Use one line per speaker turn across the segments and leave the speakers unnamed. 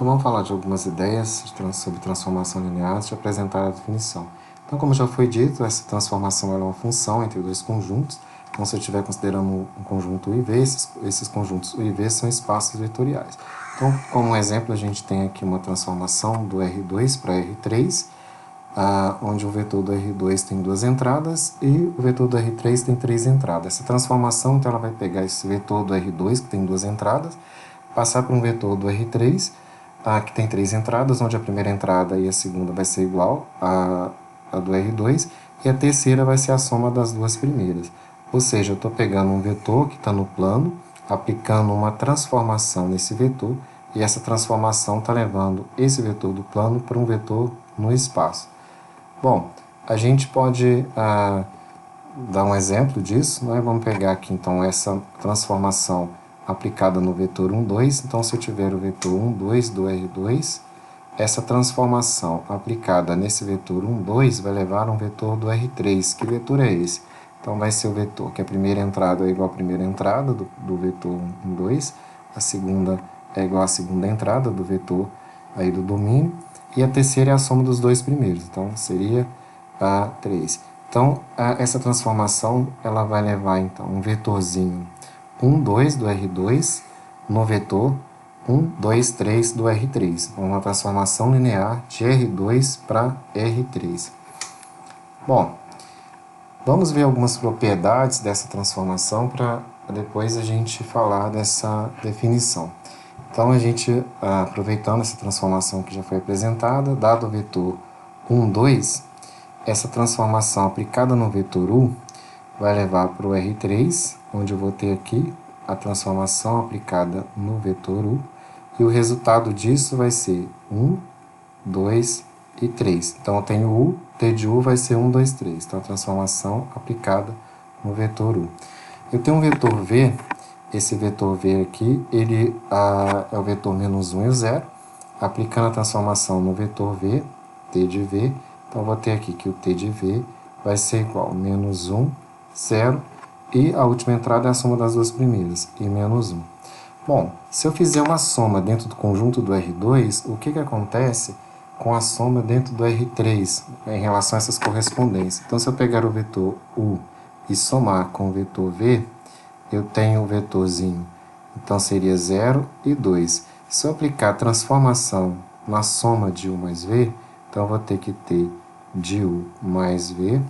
Então vamos falar de algumas ideias sobre transformação linear antes de apresentar a definição. Então, como já foi dito, essa transformação é uma função entre dois conjuntos. Então, se eu estiver considerando um conjunto U e V, esses conjuntos U e V são espaços vetoriais. Então, como exemplo, a gente tem aqui uma transformação do R2 para R3, onde o vetor do R2 tem duas entradas e o vetor do R3 tem três entradas. Essa transformação, então, ela vai pegar esse vetor do R2, que tem duas entradas, passar para um vetor do R3, que tem três entradas, onde a primeira entrada e a segunda vai ser igual a do R2, e a terceira vai ser a soma das duas primeiras. Ou seja, eu estou pegando um vetor que está no plano, aplicando uma transformação nesse vetor, e essa transformação está levando esse vetor do plano para um vetor no espaço. Bom, a gente pode dar um exemplo disso, né? Vamos pegar aqui então essa transformação aplicada no vetor 1, 2. Então, se eu tiver o vetor 1, 2 do R2, essa transformação aplicada nesse vetor 1, 2 vai levar a um vetor do R3. Que vetor é esse? Então, vai ser o vetor que a primeira entrada é igual à primeira entrada do vetor 1, 2, a segunda é igual à segunda entrada do vetor aí do domínio, e a terceira é a soma dos dois primeiros, então seria a 3. Então, essa transformação ela vai levar então um vetorzinho 1, 2 do R2 no vetor 1, 2, 3 do R3. Uma transformação linear de R2 para R3. Bom, vamos ver algumas propriedades dessa transformação para depois a gente falar dessa definição. Então, a gente, aproveitando essa transformação que já foi apresentada, dado o vetor 1, 2, essa transformação aplicada no vetor U vai levar para o R3, onde eu vou ter aqui a transformação aplicada no vetor U, e o resultado disso vai ser 1, 2 e 3. Então, eu tenho U, T de U vai ser 1, 2, 3. Então, a transformação aplicada no vetor U. Eu tenho um vetor V, esse vetor V aqui, ele é o vetor menos 1 e o 0, aplicando a transformação no vetor V, T de V, então, eu vou ter aqui que o T de V vai ser igual a menos 1, 0, e a última entrada é a soma das duas primeiras, e menos 1. Bom, se eu fizer uma soma dentro do conjunto do R2, o que acontece com a soma dentro do R3, em relação a essas correspondências? Então, se eu pegar o vetor U e somar com o vetor V, eu tenho o vetorzinho, então seria 0 e 2. Se eu aplicar a transformação na soma de U mais V, então eu vou ter que ter de U mais V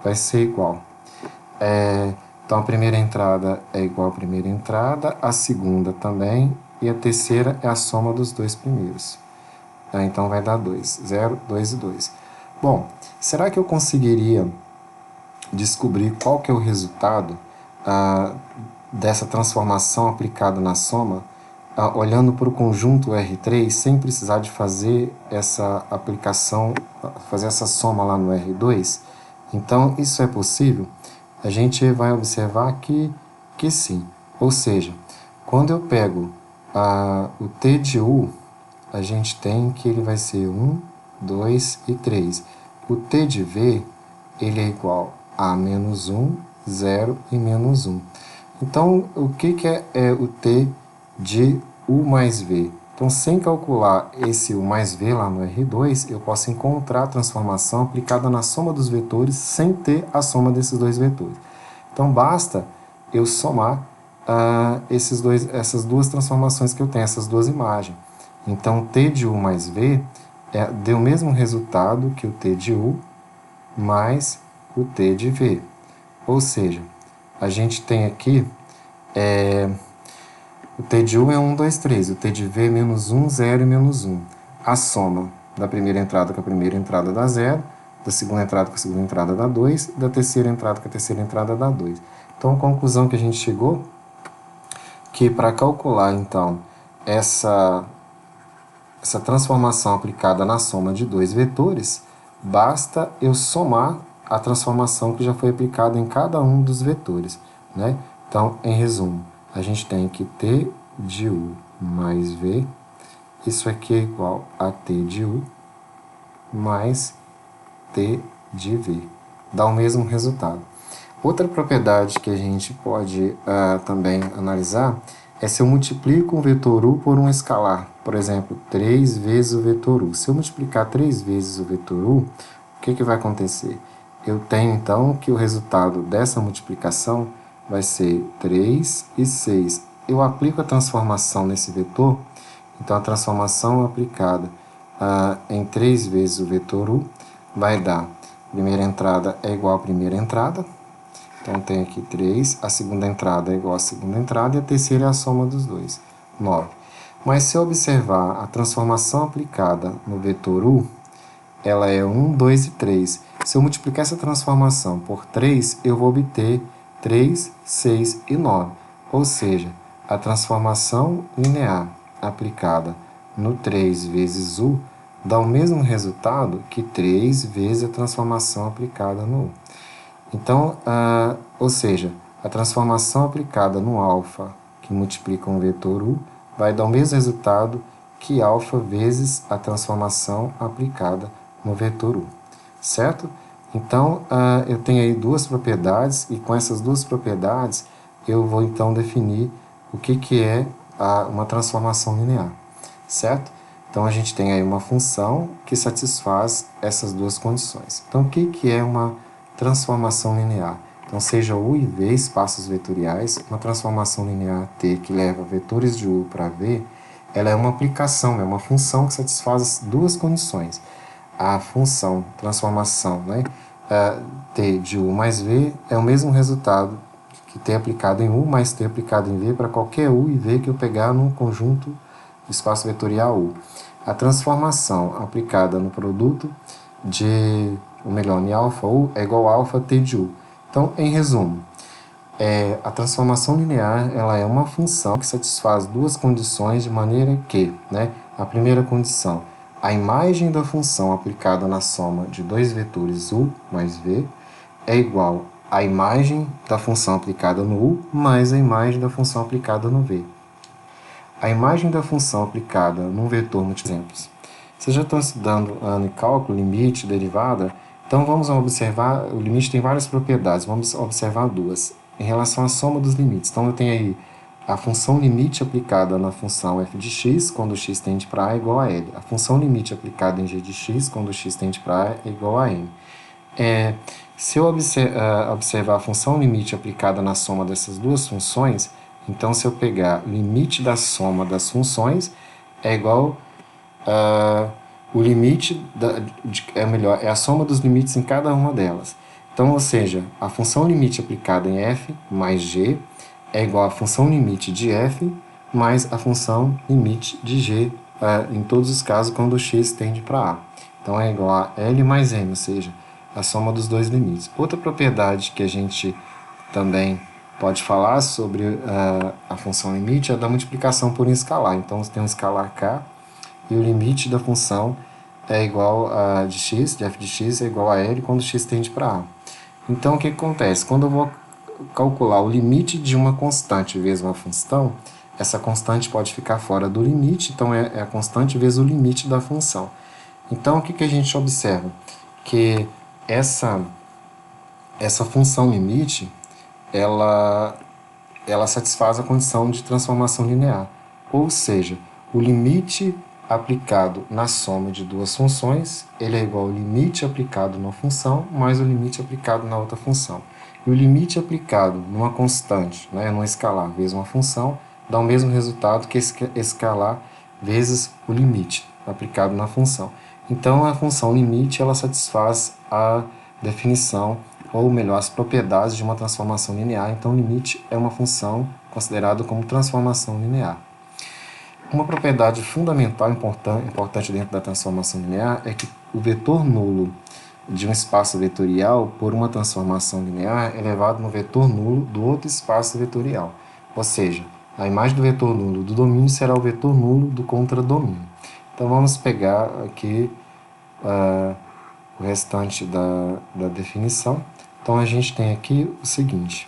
vai ser igual. Então, a primeira entrada é igual à primeira entrada, a segunda também, e a terceira é a soma dos dois primeiros. Então, vai dar 2. 0, 2 e 2. Bom, será que eu conseguiria descobrir qual que é o resultado dessa transformação aplicada na soma, olhando para o conjunto R3, sem precisar de fazer essa aplicação, fazer essa soma lá no R2? Então, isso é possível? A gente vai observar que sim. Ou seja, quando eu pego o T de U, a gente tem que ele vai ser 1, 2 e 3. O T de V, ele é igual a menos 1, 0 e menos 1. Então, o que é o T de U mais V? Então, sem calcular esse U mais V lá no R2, eu posso encontrar a transformação aplicada na soma dos vetores sem ter a soma desses dois vetores. Então, basta eu somar essas duas transformações que eu tenho, essas duas imagens. Então, T de U mais V deu o mesmo resultado que o T de U mais o T de V. Ou seja, a gente tem aqui o T de U é 1, 2, 3, o T de V é menos 1, 0 e menos 1. A soma da primeira entrada com a primeira entrada dá 0, da segunda entrada com a segunda entrada dá 2, da terceira entrada com a terceira entrada dá 2. Então, a conclusão que a gente chegou, que para calcular, então, essa transformação aplicada na soma de dois vetores, basta eu somar a transformação que já foi aplicada em cada um dos vetores, né? Então, em resumo, a gente tem que T de U mais V, isso aqui é igual a T de U mais T de V. Dá o mesmo resultado. Outra propriedade que a gente pode também analisar é se eu multiplico um vetor u por um escalar. Por exemplo, 3 vezes o vetor u. Se eu multiplicar 3 vezes o vetor u, o que vai acontecer? Eu tenho, então, que o resultado dessa multiplicação vai ser 3 e 6. Eu aplico a transformação nesse vetor, então a transformação aplicada em 3 vezes o vetor u vai dar, primeira entrada é igual à primeira entrada, então tem aqui 3, a segunda entrada é igual à segunda entrada e a terceira é a soma dos dois, 9. Mas se eu observar a transformação aplicada no vetor u, ela é 1, 2 e 3. Se eu multiplicar essa transformação por 3, eu vou obter 3, 6 e 9. Ou seja, a transformação linear aplicada no 3 vezes u dá o mesmo resultado que 3 vezes a transformação aplicada no u. Então, ou seja, a transformação aplicada no alfa, que multiplica um vetor u, vai dar o mesmo resultado que alfa vezes a transformação aplicada no vetor u, certo? Então, eu tenho aí duas propriedades, e com essas duas propriedades, eu vou então definir o que é uma transformação linear, certo? Então, a gente tem aí uma função que satisfaz essas duas condições. Então, o que é uma transformação linear? Então, seja u e v espaços vetoriais, uma transformação linear T que leva vetores de u para v, ela é uma aplicação, é uma função que satisfaz as duas condições. A função transformação, né, T de u mais v é o mesmo resultado que T aplicado em u mais T aplicado em v para qualquer u e v que eu pegar no conjunto do espaço vetorial u. A transformação aplicada no produto em alfa u é igual a alfa T de u. Então, em resumo, a transformação linear ela é uma função que satisfaz duas condições de maneira que, né, a primeira condição, a imagem da função aplicada na soma de dois vetores u mais v é igual à imagem da função aplicada no u mais a imagem da função aplicada no v. A imagem da função aplicada num vetor múltiplos. Vocês já estão estudando em cálculo, limite, derivada, então vamos observar, o limite tem várias propriedades, vamos observar duas. Em relação à soma dos limites, então eu tenho aí a função limite aplicada na função f de x, quando x tende para a é igual a l. A função limite aplicada em g de x, quando x tende para a é igual a m. Se eu observar a função limite aplicada na soma dessas duas funções, então se eu pegar limite da soma das funções é igual o limite, é a soma dos limites em cada uma delas. Então, ou seja, a função limite aplicada em f mais g é igual à função limite de f mais a função limite de g, em todos os casos quando x tende para a. Então, é igual a L mais M, ou seja, a soma dos dois limites. Outra propriedade que a gente também pode falar sobre a função limite é da multiplicação por um escalar. Então, você tem um escalar k e o limite da função é igual a de x, de f de x é igual a L quando x tende para a. Então, o que acontece? Quando eu vou calcular o limite de uma constante vezes uma função, essa constante pode ficar fora do limite, então é a constante vezes o limite da função. Então, o que a gente observa? Que essa função limite, ela satisfaz a condição de transformação linear. Ou seja, o limite aplicado na soma de duas funções, ele é igual ao limite aplicado numa função mais o limite aplicado na outra função. E o limite aplicado numa constante, né, num escalar, vezes uma função, dá o mesmo resultado que escalar vezes o limite aplicado na função. Então, a função limite, ela satisfaz a definição, ou melhor, as propriedades de uma transformação linear. Então, limite é uma função considerada como transformação linear. Uma propriedade fundamental importante dentro da transformação linear é que o vetor nulo de um espaço vetorial por uma transformação linear é elevado no vetor nulo do outro espaço vetorial. Ou seja, a imagem do vetor nulo do domínio será o vetor nulo do contradomínio. Então, vamos pegar aqui o restante da definição. Então, a gente tem aqui o seguinte,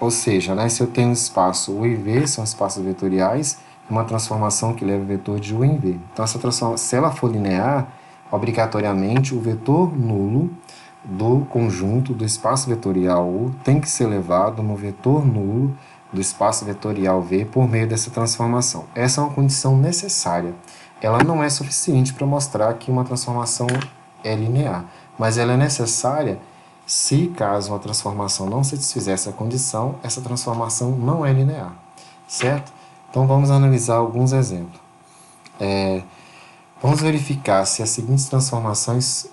ou seja, né, se eu tenho um espaço U e V, são espaços vetoriais, uma transformação que leva o vetor de U em V. Então, essa transformação, se ela for linear, obrigatoriamente o vetor nulo do conjunto do espaço vetorial U tem que ser elevado no vetor nulo do espaço vetorial V por meio dessa transformação. Essa é uma condição necessária. Ela não é suficiente para mostrar que uma transformação é linear, mas ela é necessária se, caso uma transformação não satisfizer essa condição, essa transformação não é linear, certo? Então vamos analisar alguns exemplos. Vamos verificar se as seguintes transformações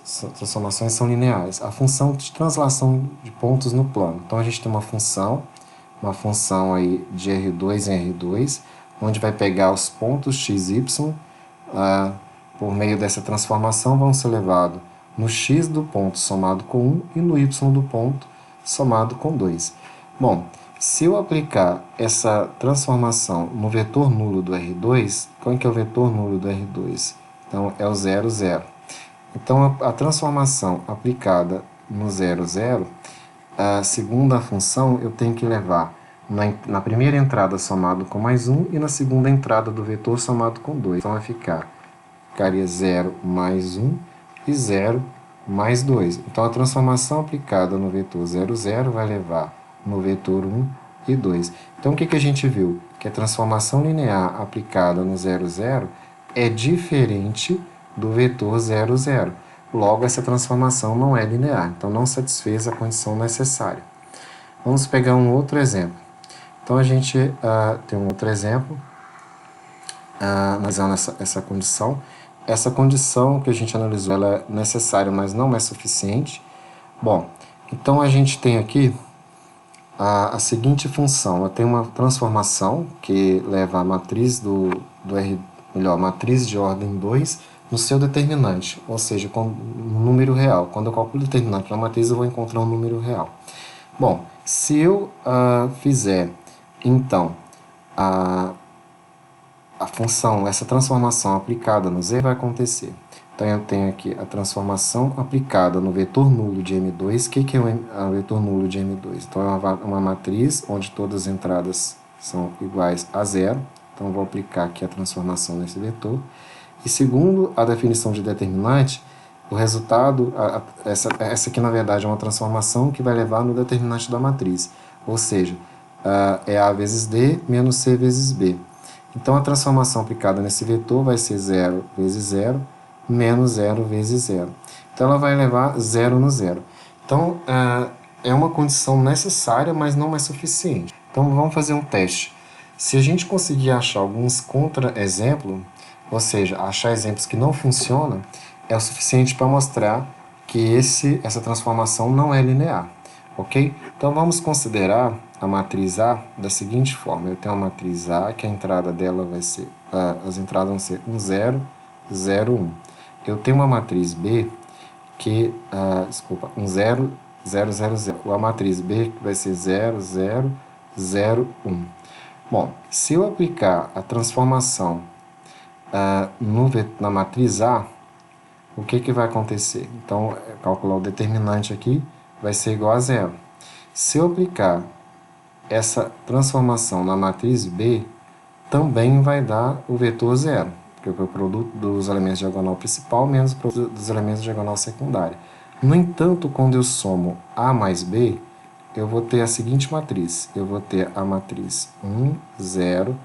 são lineares. A função de translação de pontos no plano. Então a gente tem uma função aí de R2 em R2, onde vai pegar os pontos x, y, por meio dessa transformação vão ser levados no x do ponto somado com 1 e no y do ponto somado com 2. Bom, se eu aplicar essa transformação no vetor nulo do R2, qual é que é o vetor nulo do R2? Então, é o 0, 0. Então, a transformação aplicada no 0, 0, a segunda função eu tenho que levar na primeira entrada somado com mais 1 e na segunda entrada do vetor somado com 2. Então, ficaria 0 mais 1 e 0 mais 2. Então, a transformação aplicada no vetor 0, 0 vai levar no vetor 1 e 2. Então, o que a gente viu? Que a transformação linear aplicada no 0, 0 é diferente do vetor 0, 0. Logo, essa transformação não é linear, então não satisfez a condição necessária. Vamos pegar um outro exemplo. Então, a gente tem um outro exemplo, analisando essa condição. Essa condição que a gente analisou, ela é necessária, mas não é suficiente. Bom, então a gente tem aqui a seguinte função. Ela tem uma transformação que leva a matriz matriz de ordem 2 no seu determinante, ou seja, com um número real. Quando eu calculo o determinante na matriz, eu vou encontrar um número real. Bom, se eu fizer, então, a função, essa transformação aplicada no z, vai acontecer. Então, eu tenho aqui a transformação aplicada no vetor nulo de M2. O que é o vetor nulo de M2? Então, é uma matriz onde todas as entradas são iguais a zero. Então, vou aplicar aqui a transformação nesse vetor. E segundo a definição de determinante, o resultado, essa aqui na verdade é uma transformação que vai levar no determinante da matriz. Ou seja, é A vezes D menos C vezes B. Então, a transformação aplicada nesse vetor vai ser 0 vezes 0 menos 0 vezes 0. Então, ela vai levar 0 no 0. Então, é uma condição necessária, mas não é suficiente. Então, vamos fazer um teste. Se a gente conseguir achar alguns contra-exemplos, ou seja, achar exemplos que não funcionam, é o suficiente para mostrar que essa transformação não é linear. Ok? Então, vamos considerar a matriz A da seguinte forma. Eu tenho uma matriz A, que a entrada dela vai ser, as entradas vão ser 1, 0, 0, 1. Eu tenho uma matriz B, que, 1, 0, 0, 0, 0. A matriz B vai ser 0, 0, 0, 1. Bom, se eu aplicar a transformação na matriz A, o que vai acontecer? Então, calcular o determinante aqui vai ser igual a 0. Se eu aplicar essa transformação na matriz B, também vai dar o vetor 0, porque é o produto dos elementos de diagonal principal menos o produto dos elementos de diagonal secundária. No entanto, quando eu somo A mais B, eu vou ter a seguinte matriz. Eu vou ter a matriz 1, 0,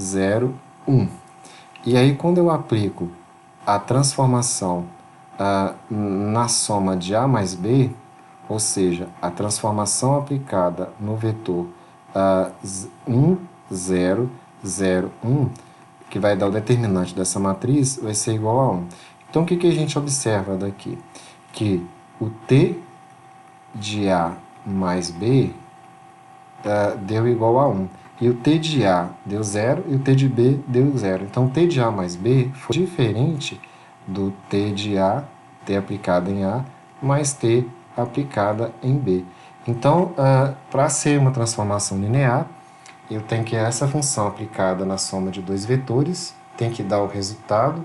0, 1. E aí, quando eu aplico a transformação na soma de A mais B, ou seja, a transformação aplicada no vetor 1, 0, 0, 1, que vai dar o determinante dessa matriz, vai ser igual a 1. Então, o que a gente observa daqui? Que o T de A mais B deu igual a 1. E o T de A deu 0 e o T de B deu 0. Então, T de A mais B foi diferente do T de A, T aplicado em A, mais T aplicada em B. Então, para ser uma transformação linear, eu tenho que essa função aplicada na soma de dois vetores tem que dar o resultado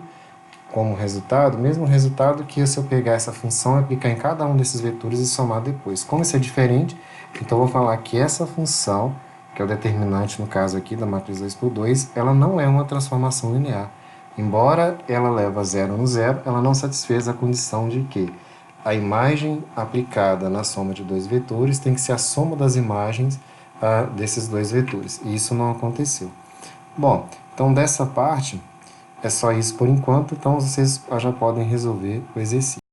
como resultado, mesmo resultado que se eu pegar essa função e aplicar em cada um desses vetores e somar depois. Como isso é diferente, então eu vou falar que essa função, que é o determinante no caso aqui da matriz 2 por 2, ela não é uma transformação linear. Embora ela leva 0 no 0, ela não satisfez a condição de que a imagem aplicada na soma de dois vetores tem que ser a soma das imagens desses dois vetores. E isso não aconteceu. Bom, então dessa parte é só isso por enquanto, então vocês já podem resolver o exercício.